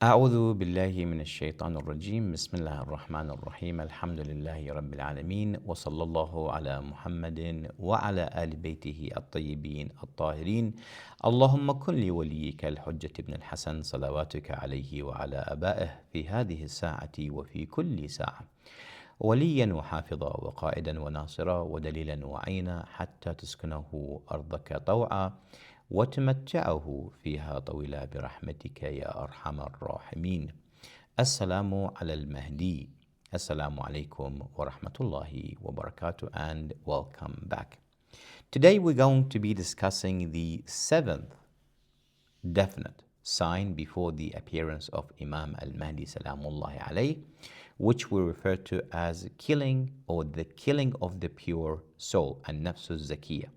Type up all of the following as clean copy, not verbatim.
أعوذ بالله من الشيطان الرجيم بسم الله الرحمن الرحيم الحمد لله رب العالمين وصلى الله على محمد وعلى آل بيته الطيبين الطاهرين اللهم كن لوليك الحجة بن الحسن صلواتك عليه وعلى آبائه في هذه الساعة وفي كل ساعة وليا وحافظا وقائدا وناصرا ودليلا وعينا حتى تسكنه أرضك طوعا وتمتعه فيها طويلا برحمتك يا أرحم الراحمين. Assalamu ala al-Mahdi. Assalamu alaikum wa rahmatullahi wa barakatuh, and welcome back. Today we're going to be discussing the seventh definite sign before the appearance of Imam al-Mahdi salamullahi alayh, which we refer to as killing or the killing of the pure soul, al-Nafs al-Zakiyyah.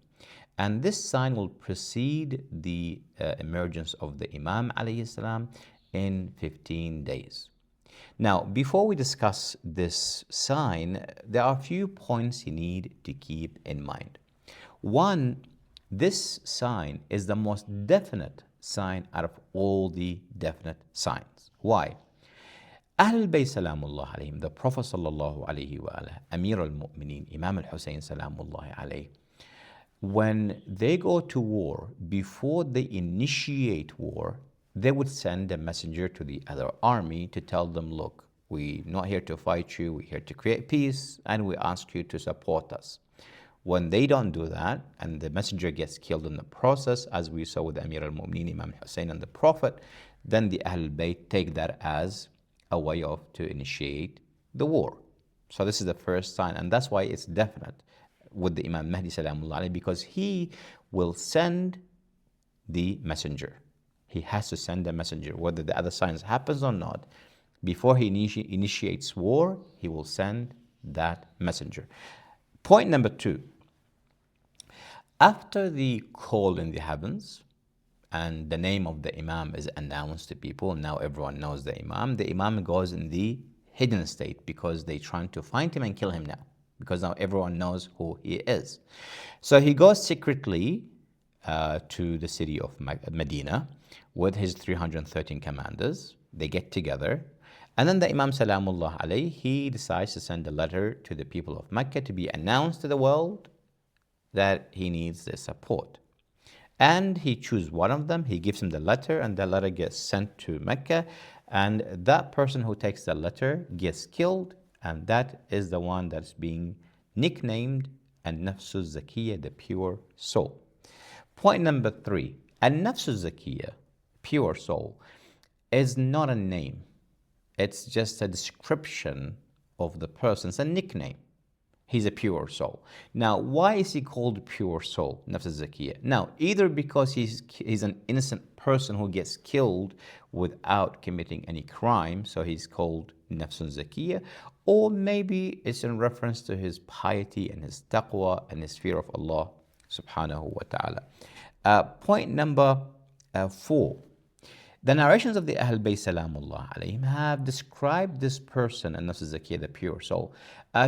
And this sign will precede the emergence of the Imam alayhi salam in 15 days. Now, before we discuss this sign, there are a few points you need to keep in mind. One, this sign is the most definite sign out of all the definite signs. Why? Ahlul Bayt salamullah alayhim, the Prophet sallallahu alayhi wa alayhi, Amir al-Mu'mineen, Imam al-Husayn salamullah alayhi, when they go to war, before they initiate war, they would send a messenger to the other army to tell them, look, we're not here to fight you, we're here to create peace, and we ask you to support us. When they don't do that, and the messenger gets killed in the process, as we saw with Amir al-Mu'mineen, Imam Hussein, and the Prophet, then the Ahlul Bayt take that as a way to initiate the war. So this is the first sign, and that's why it's definite with the Imam Mahdi salamullah alayhi, because he will send the messenger. He has to send the messenger, whether the other signs happens or not. Before he initiates war, he will send that messenger. Point number two, after the call in the heavens and the name of the Imam is announced to people, now everyone knows the Imam goes in the hidden state because they're trying to find him and kill him now, because now everyone knows who he is. So he goes secretly to the city of Medina with his 313 commanders. They get together, and then the Imam salamullah alayhi, he decides to send a letter to the people of Mecca to be announced to the world that he needs their support. And he chooses one of them, he gives him the letter, and the letter gets sent to Mecca, and that person who takes the letter gets killed, and that is the one that's being nicknamed al-Nafs al-Zakiyyah, the pure soul. Point number three, al-Nafs al-Zakiyyah, pure soul, is not a name. It's just a description of the person. It's a nickname. He's a pure soul. Now, why is he called pure soul, Nafs al-Zakiyyah? Now, either because he's an innocent person who gets killed without committing any crime, so he's called Nafs al-Zakiyyah, or maybe it's in reference to his piety and his taqwa and his fear of Allah subhanahu wa ta'ala. Point number four. The narrations of the Ahl Bayt salamullah alayhim have described this person, and Nafs al-Zakiyyah, the pure soul,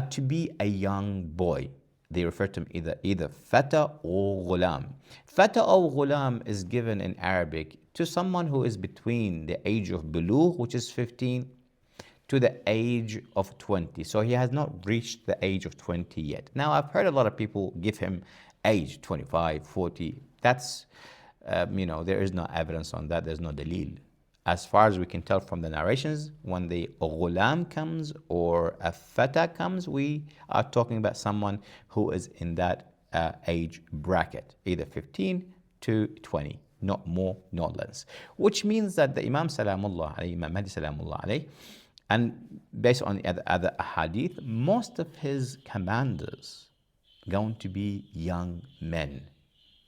to be a young boy. They refer to him either fata or ghulam. Fata or ghulam is given in Arabic to someone who is between the age of bulugh, which is 15, to the age of 20. So he has not reached the age of 20 yet. Now, I've heard a lot of people give him age 25, 40. That's there is no evidence on that. There's no dalil. As far as we can tell from the narrations, when the ghulam comes or a fata comes, we are talking about someone who is in that age bracket, either 15 to 20, not more, not less. Which means that the Imam salamullah alayhi, Imam Mahdi salamullah alayhi, and based on the other hadith, most of his commanders going to be young men,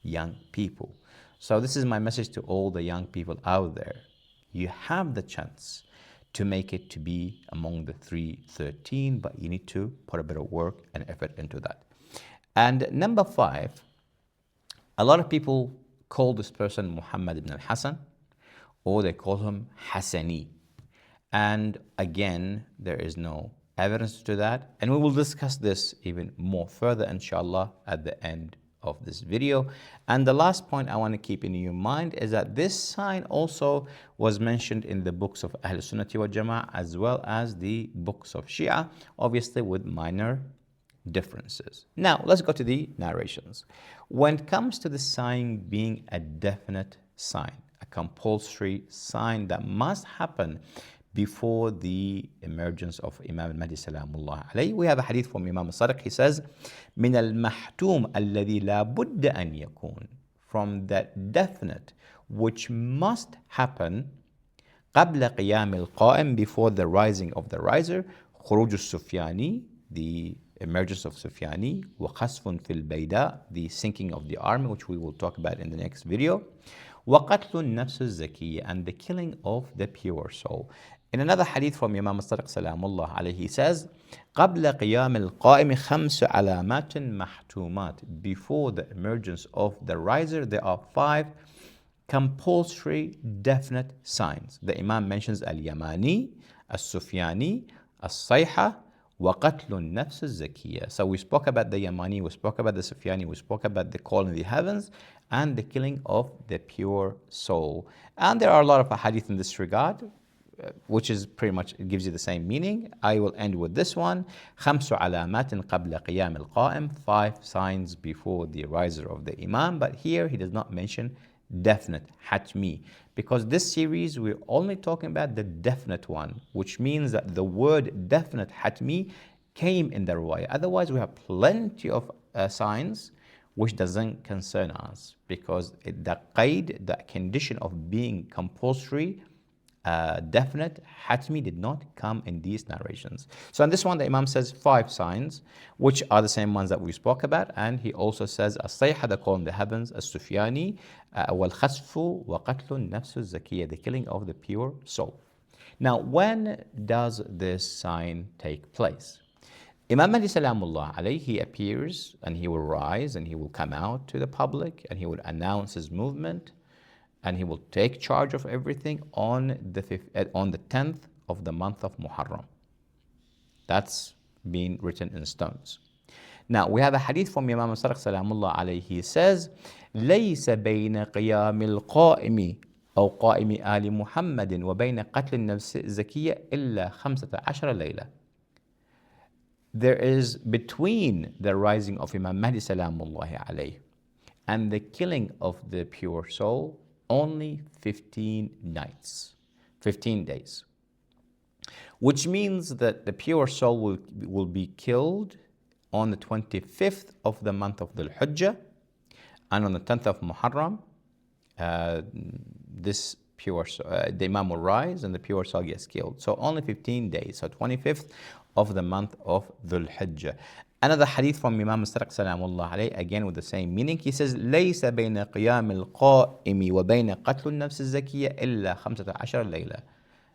young people. So this is my message to all the young people out there. You have the chance to make it to be among the 313, but you need to put a bit of work and effort into that. And number five, a lot of people call this person Muhammad ibn al-Hasan, or they call him Hasani. And again, there is no evidence to that. And we will discuss this even more further, inshallah, at the end of this video. And the last point I want to keep in your mind is that this sign also was mentioned in the books of Ahl Sunnati wal Jama'ah as well as the books of Shia, obviously with minor differences. Now, let's go to the narrations. When it comes to the sign being a definite sign, a compulsory sign that must happen before the emergence of Imam Mahdi salamullah alayhi, we have a hadith from Imam Sadiq. He says, من المحتوم الذي لا بد أن يكون, from that definite which must happen, قبل قيام القائم, before the rising of the riser, خروج السفياني, the emergence of Sufyani, وقصف في البيداء, the sinking of the army, which we will talk about in the next video, وقتل النفس الزكية, and the killing of the pure soul. In another hadith from Imam Sadiq salamullah alayhi, he says, قبل قيام القائم خمس علامات محتومات, before the emergence of the riser there are 5 compulsory definite signs. The Imam mentions al-Yamani, al-Sufyani, al-Sayha, وَقَتْلُ النَّفْسِ الزَّكِيَّةِ. So we spoke about the Yamani, we spoke about the Sufyani, we spoke about the call in the heavens, and the killing of the pure soul. And there are a lot of hadith in this regard, which is pretty much, it gives you the same meaning. I will end with this one. خَمْسُ عَلَامَاتٍ قَبْلَ قِيَامِ الْقَائِمِ, 5 signs before the riser of the Imam. But here he does not mention definite, hatmi, because this series we're only talking about the definite one, which means that the word definite, hatmi, came in the riwayah. Otherwise we have plenty of signs which doesn't concern us, because the qaid, the condition of being compulsory, definite, hatmi, did not come in these narrations. So in this one, the Imam says 5 signs, which are the same ones that we spoke about. And he also says, as-sayha, the call in the heavens, as-sufyani, wal-khasfu, wa qatlu nafsu zakiyya, the killing of the pure soul. Now, when does this sign take place? Imam Mahdi salamullah alayhi, he appears and he will rise and he will come out to the public and he will announce his movement, and he will take charge of everything on the 10th of the month of Muharram. That's been written in stones. Now, we have a hadith from Imam Sadiq salamullah alayhi. He says, لَيْسَ بَيْنَ قِيَامِ الْقَائِمِ أو قائم آل محمد وبين قتل النفس الزكية إلا 15 ليلة. There is between the rising of Imam Mahdi salamullah alayhi and the killing of the pure soul only 15 nights, 15 days. Which means that the pure soul will be killed on the 25th of the month of Dhul Hijjah, and on the 10th of Muharram, this pure soul, the Imam will rise and the pure soul gets killed. So only 15 days, so 25th of the month of Dhul Hijjah. Another hadith from Imam Sadiq salamullah alayhi, again with the same meaning. He says, لَيْسَ بَيْنَ قِيَامِ الْقَائِمِ وَبَيْنَ قَتْلُ النَّفْسِ الزَّكِيَّةِ إِلَّا 15 لَيْلَةً.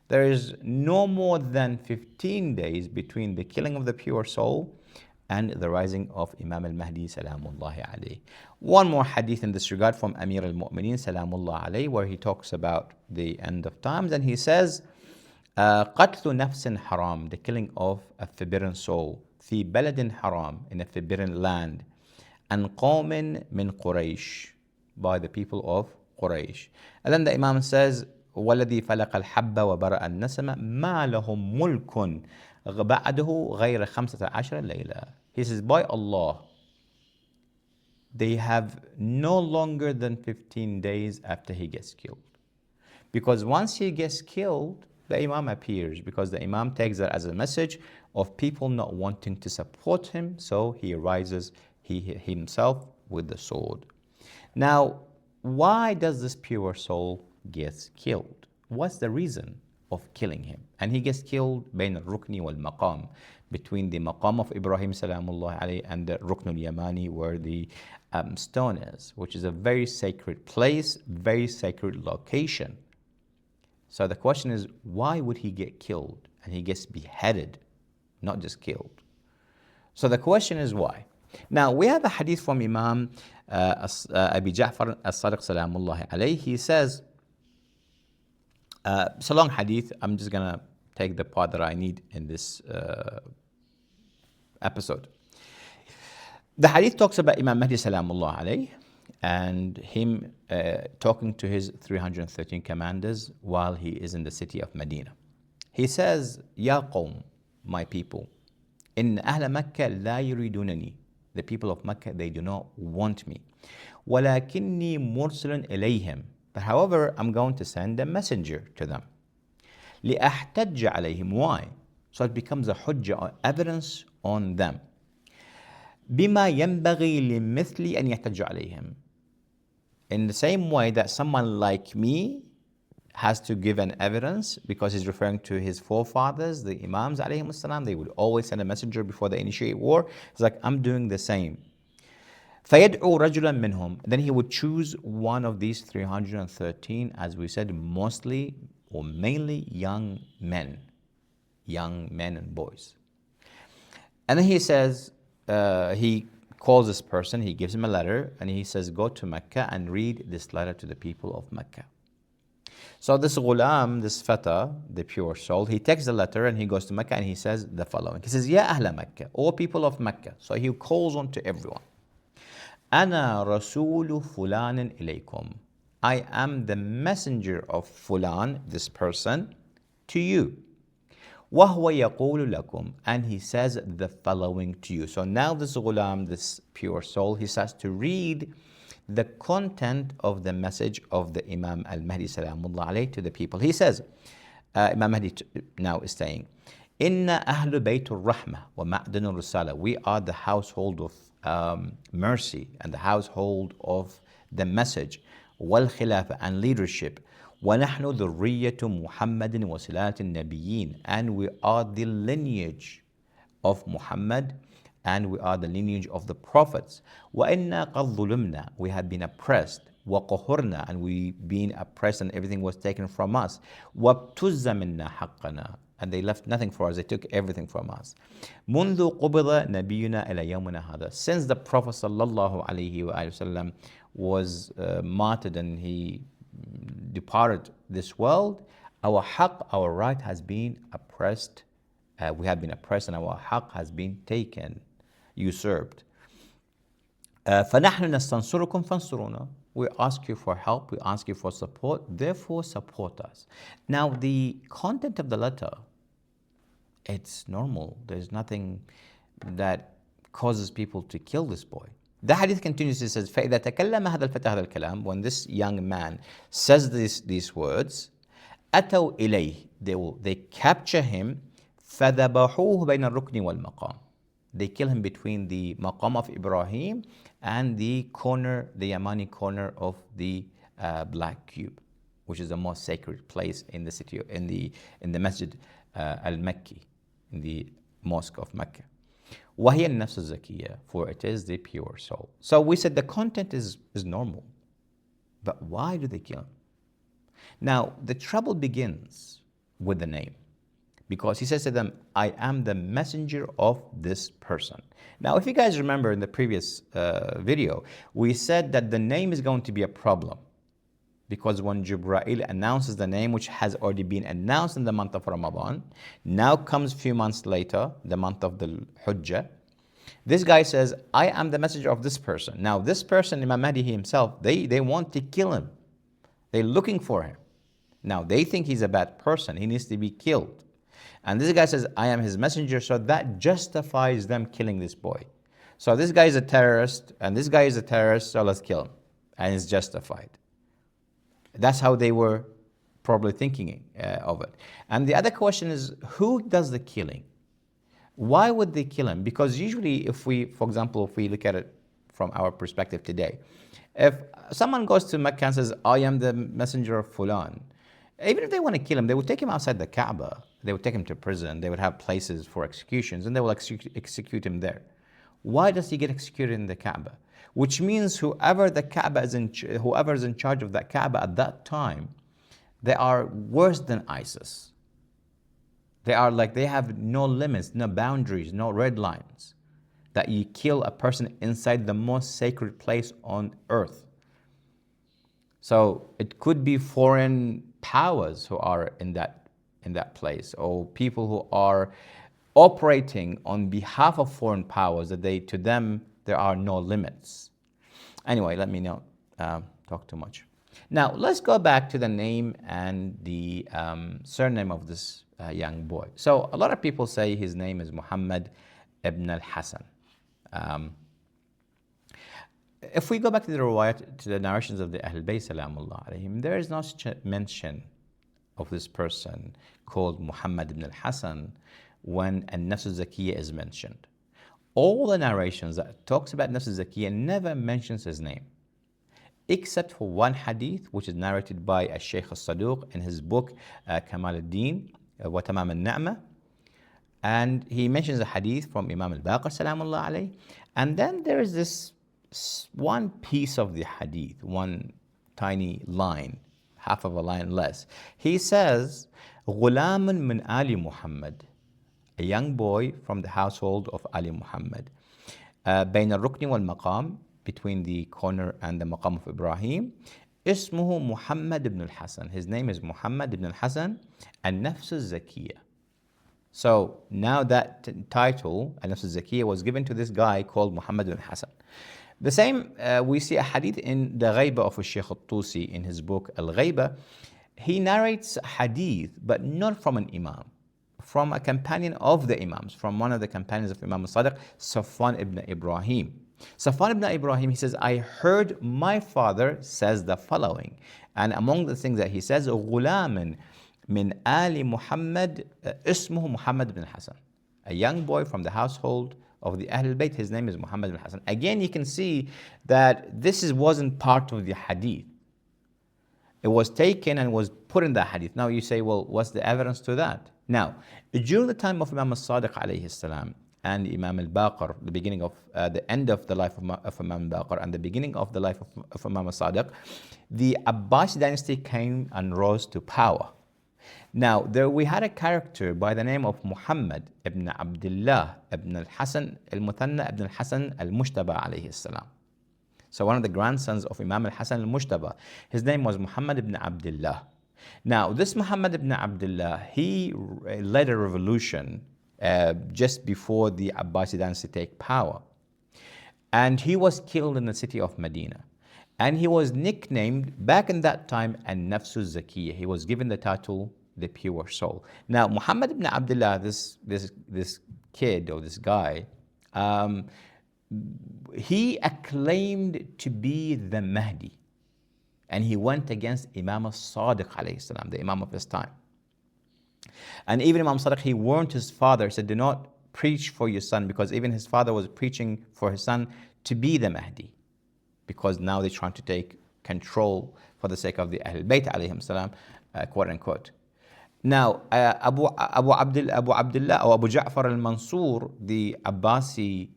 There is no more than 15 days between the killing of the pure soul and the rising of Imam al-Mahdi salamullah alayhi. One more hadith in this regard from Amir al-Mu'mineen salamullah alayhi, where he talks about the end of times, and he says, قَتْلُ نَفْسٍ حَرَام, the killing of a forbidden soul, في بلد حرام, in a forbidden land, and قوم من قريش, by the people of Quraysh. And then the Imam says, والذي فلق الحب وبرأ النسم ما لهم ملك بعده غير 15 ليلة. He says, by Allah, they have no longer than 15 days after he gets killed. Because once he gets killed, the Imam appears, because the Imam takes that as a message of people not wanting to support him, so he rises himself with the sword. Now, why does this pure soul get killed? What's the reason of killing him? And he gets killed بين الركن والمقام, between the maqam of Ibrahim salamullah alayhi and the Rukn al-Yamani, where the stone is, which is a very sacred place, very sacred location. So the question is, why would he get killed? And he gets beheaded, not just killed. So the question is why? Now, we have a hadith from Imam Abi Ja'far as-Sadiq salamullah alayhi. He says, it's a long hadith. I'm just going to take the part that I need in this episode. The hadith talks about Imam Mahdi salamullah alayh and him talking to his 313 commanders while he is in the city of Medina. He says, Ya qawm, my people, in ahla Mecca la yuridunani. The people of Mecca, they do not want me. وَلَكِنِّي مُرْسِلٌ إِلَيْهِمْ. But however, I'm going to send a messenger to them. لِأَحْتَجَّ عَلَيْهِمْ. Why? So it becomes a hujjah or evidence on them. بِمَا يَنْبَغِي لِمِثْلِ أَنْ يَحْتَجَّ عَلَيْهِمْ. In the same way that someone like me has to give an evidence, because he's referring to his forefathers, the Imams alayhim salam, they would always send a messenger before they initiate war. It's like, I'm doing the same. فَيَدْعُوا رَجُلًا مِّنْهُمْ. Then he would choose one of these 313, as we said, mostly or mainly young men and boys. And then he says, he calls this person, he gives him a letter, and he says, go to Mecca and read this letter to the people of Mecca. So this ghulam, this fata, the pure soul, he takes the letter and he goes to Mecca and he says the following. He says, Ya ahla Mecca, O people of Mecca. So he calls on to everyone. Ana rasulu fulanin ilaykum. I am the messenger of fulan, this person, to you. وَهُوَ يَقُولُ لَكُمْ. And he says the following to you. So now this ghulam, this pure soul, he starts to read the content of the message of the Imam al-Mahdi salamullah alayhi to the people. He says, Imam Mahdi now is saying, Inna ahlu baytur rahmah wa ma'danur risala. We are the household of mercy and the household of the message, wal khilafah and leadership. وَنَحْنُ ذُرِّيَّةُ مُحَمَّدٍ وَصِلَاتِ النَّبِيِّينَ. And we are the lineage of Muhammad and we are the lineage of the prophets. وَإِنَّا قَدْ ظُلُمْنَا. We have been oppressed. وَقَهُرْنَا. And we've been oppressed and everything was taken from us. وَابْتُزَّ مِنَّا حَقَّنَا. And they left nothing for us. They took everything from us. مُنْذُ قُبِضَ نَبِيُّنَا إِلَى يَوْمِنَا هَذَا. Since the Prophet sallallahu alaihi wasallam was martyred and he departed this world, our haqq, our right has been oppressed. We have been oppressed and our haqq has been taken, usurped. فَنَحْنُ نَسْتَنْصُرُكُمْ فَانْصُرُونَا. We ask you for help, we ask you for support, therefore support us. Now the content of the letter, it's normal. There's nothing that causes people to kill this boy. The hadith continues, it says, فَإِذَا تَكَلَّمَ هَذَا الْفَتَى هَذَا الْكَلَامِ. When this young man says these words, أَتَوْا إِلَيْهِ. They capture him, فَذَبَحُوهُ بَيْنَ الرُّكْنِ وَالْمَقَامِ. They kill him between the maqam of Ibrahim and the corner, the Yamani corner of the black cube, which is the most sacred place in the city, in the Masjid al-Makki, in the mosque of Mecca. وَهِيَ النَّفْسُ الزَّكِيَّةِ. For it is the pure soul. So we said the content is normal. But why do they kill him? Now, the trouble begins with the name. Because he says to them, I am the messenger of this person. Now, if you guys remember in the previous video, we said that the name is going to be a problem. Because when Jibreel announces the name, which has already been announced in the month of Ramadan, now comes a few months later, the month of the Hujjah, this guy says, I am the messenger of this person. Now this person, Imam Mahdi himself, they want to kill him. They're looking for him. Now they think he's a bad person. He needs to be killed. And this guy says, I am his messenger. So that justifies them killing this boy. So this guy is a terrorist and this guy is a terrorist, so let's kill him. And it's justified. That's how they were probably thinking of it. And the other question is, who does the killing? Why would they kill him? Because usually if we, for example, if we look at it from our perspective today, if someone goes to Mecca and says, I am the messenger of Fulan, even if they want to kill him, they would take him outside the Kaaba. They would take him to prison. They would have places for executions and they will execute him there. Why does he get executed in the Kaaba? Which means whoever is in charge of that Kaaba at that time, they are worse than ISIS. They have no limits, no boundaries, no red lines. That you kill a person inside the most sacred place on earth. So it could be foreign powers who are in that place, or people who are operating on behalf of foreign powers, that to them There are no limits. Anyway, let me not talk too much. Now, let's go back to the name and the surname of this young boy. So, a lot of people say his name is Muhammad ibn al-Hasan. If we go back to the riwayat, to the narrations of the Ahl-Bayt salamullah alayhim, there is no such mention of this person called Muhammad ibn al-Hasan when al-Nafs al-Zakiyyah is mentioned. All the narrations that talks about Nafs al-Zakiyyah never mentions his name, except for one hadith which is narrated by al-Shaykh al-Saduq in his book Kamal al-Din wa Tamam al-Na'mah, and he mentions a hadith from Imam al-Baqir salamullah alayhi, and then there is this one piece of the hadith, one tiny line, half of a line less. He says, غُلَامٌ مِنْ آلِ Muhammad, a young boy from the household of Ali Muhammad. بين الركن والمقام, between the corner and the maqam of Ibrahim. اسمه Muhammad ibn al-Hasan. His name is Muhammad ibn al-Hasan, al-Nafs al-Zakiyyah. So now that title, al-Nafs al-Zakiyyah, was given to this guy called Muhammad ibn al-Hasan. The same, we see a hadith in the Ghaiba of Shaykh al-Tusi in his book al-Ghaiba. He narrates hadith, but not from an imam, from a companion of the imams, from one of the companions of Imam al-Sadiq, Safwan ibn Ibrahim. Safwan ibn Ibrahim, he says, I heard my father says the following. And among the things that he says, غُلَامٌ مِنْ آلِ Muhammad, اسمه Muhammad ibn al-Hasan. A young boy from the household of the Ahlul Bayt, his name is Muhammad ibn Hasan. Again, you can see that this wasn't part of the hadith. It was taken and was put in the hadith. Now you say, well, what's the evidence to that? Now, during the time of Imam al-Sadiq alayhi salam and Imam al-Baqir, the beginning of, the end of the life of Imam al-Baqir and the beginning of the life of Imam al-Sadiq, the Abbasi dynasty came and rose to power. Now, there we had a character by the name of Muhammad ibn Abdallah ibn al-Hasan al-Muthanna ibn al-Hasan al-Mushtaba alayhi salam. So one of the grandsons of Imam al-Hasan al-Mushtaba, his name was Muhammad ibn Abdallah. Now, this Muhammad ibn Abdallah, he led a revolution just before the Abbasi dynasty take power. And he was killed in the city of Medina. And he was nicknamed, back in that time, al-Nafs al-Zakiyyah. He was given the title, the pure soul. Now, Muhammad ibn Abdallah, this kid or this guy, he acclaimed to be the Mahdi. And he went against Imam al-Sadiq alayhi salam, the Imam of his time. And even Imam Sadiq, he warned his father, said, do not preach for your son, because even his father was preaching for his son to be the Mahdi. Because now they're trying to take control for the sake of the Ahl Bayt alayhim salam, quote unquote. Now, Abu Abdullah or Abu Ja'far al-Mansur, the Abbasi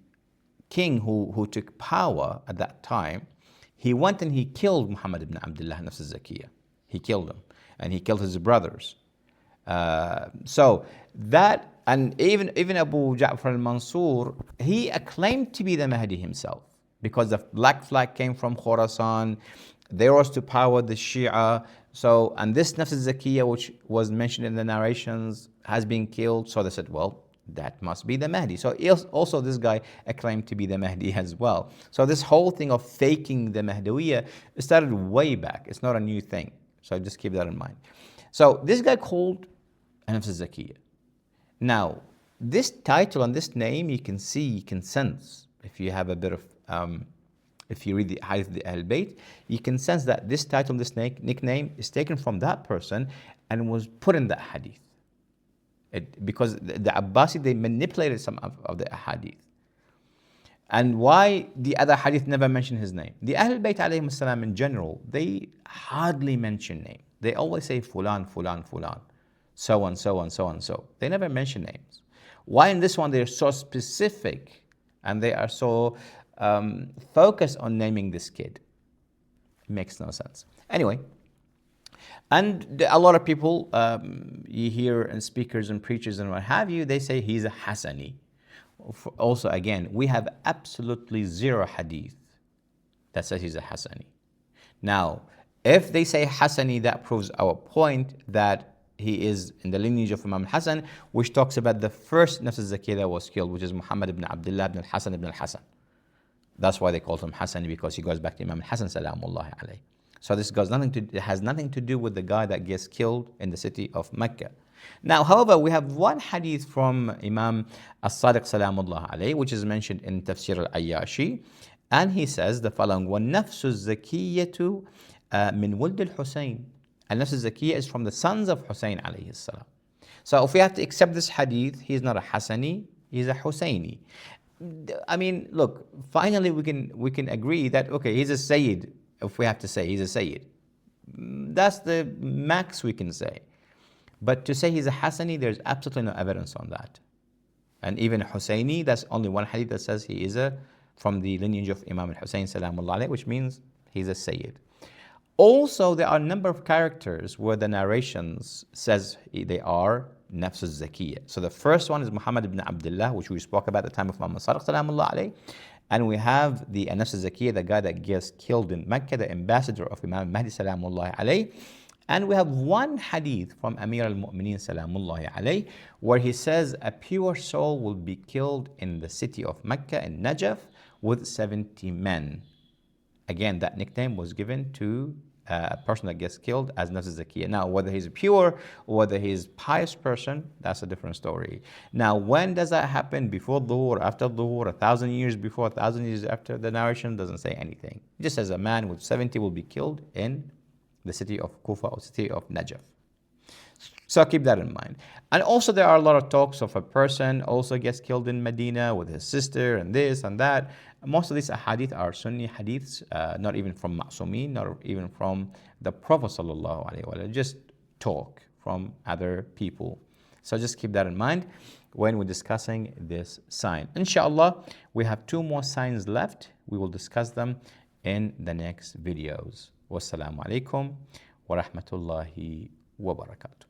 king who took power at that time, he went and he killed Muhammad ibn Abdullah Nafs al-Zakiyyah. He killed him, and he killed his brothers. So that, and even Abu Ja'far al-Mansur, he acclaimed to be the Mahdi himself, because the black flag came from Khorasan. They rose to power, the Shia. So, and this Nafs al-Zakiyyah, which was mentioned in the narrations, has been killed. So they said, well, that must be the Mahdi. So also this guy acclaimed to be the Mahdi as well. So this whole thing of faking the Mahdiwiyah started way back. It's not a new thing. So just keep that in mind. So this guy called Nafs al-Zakiyyah. Now, this title and this name, you can see, you can sense, if you have a bit of, if you read the hadith of the Ahl Bayt, you can sense that this title, this nickname is taken from that person and was put in that hadith. Because the Abbasi, they manipulated some of the hadith. And why the other hadith never mention his name? The Ahl Bayt alayhim salam in general, they hardly mention names. They always say fulan, fulan, fulan, so and so and so and so. They never mention names. Why in this one they're so specific and they are so focused on naming this kid? It makes no sense. Anyway, and a lot of people, you hear, and speakers and preachers and what have you, they say he's a Hasani. Also, again, we have absolutely zero hadith that says he's a Hasani. Now, if they say Hasani, that proves our point that he is in the lineage of Imam al-Hasan, which talks about the first Nafs al-Zakiyyah that was killed, which is Muhammad ibn Abdullah ibn al-Hasan ibn al-Hasan. That's why they called him Hasani, because he goes back to Imam al-Hasan salamullahi alayhi. So this it has nothing to do with the guy that gets killed in the city of Mecca. Now, however, we have one hadith from Imam al-Sadiq salamullah alayhi, which is mentioned in Tafsir al-Ayyashi, and he says the following: وَالنَّفْسُ الزَّكِيَّةُ مِنْ وُلْدِ الْحُسَيْنِ. Al-Nafs al-Zakiyyah is from the sons of Hussein alayhi salam. So if we have to accept this hadith, he's not a Hasani, he's a Husayni. I mean, look, finally we can agree that, okay, he's a Sayyid. If we have to say he's a Sayyid, that's the max we can say. But to say he's a Hasani, there's absolutely no evidence on that. And even Husayni, that's only one hadith that says he is from the lineage of Imam al-Husayn salamullah alayhi, which means he's a Sayyid. Also, there are a number of characters where the narrations says they are Nafs al-Zakiyyah. So the first one is Muhammad ibn Abdallah, which we spoke about at the time of Muhammad salamullah alayhi. And we have the Nafs al-Zakiyyah, the guy that gets killed in Mecca, the ambassador of Imam Mahdi salamullah alayhi. And we have one hadith from Amir al-Mu'mineen salamullahi alayhi, where he says a pure soul will be killed in the city of Mecca, in Najaf, with 70 men. Again, that nickname was given to a person that gets killed as Nafs al-Zakiyyah. Now, whether he's pure or whether he's a pious person, that's a different story. Now, when does that happen? Before Dhuhr, after Dhuhr, 1,000 years before, 1,000 years after? The narration doesn't say anything. It just says a man with 70 will be killed in the city of Kufa or city of Najaf. So keep that in mind. And also there are a lot of talks of a person also gets killed in Medina with his sister and this and that. Most of these hadith are Sunni hadiths, not even from Ma'sumeen, not even from the Prophet sallallahu alaihi wasallam. Just talk from other people. So just keep that in mind when we're discussing this sign. Inshallah, we have 2 more signs left. We will discuss them in the next videos. Wassalamu alaikum wa rahmatullahi wa barakatuh.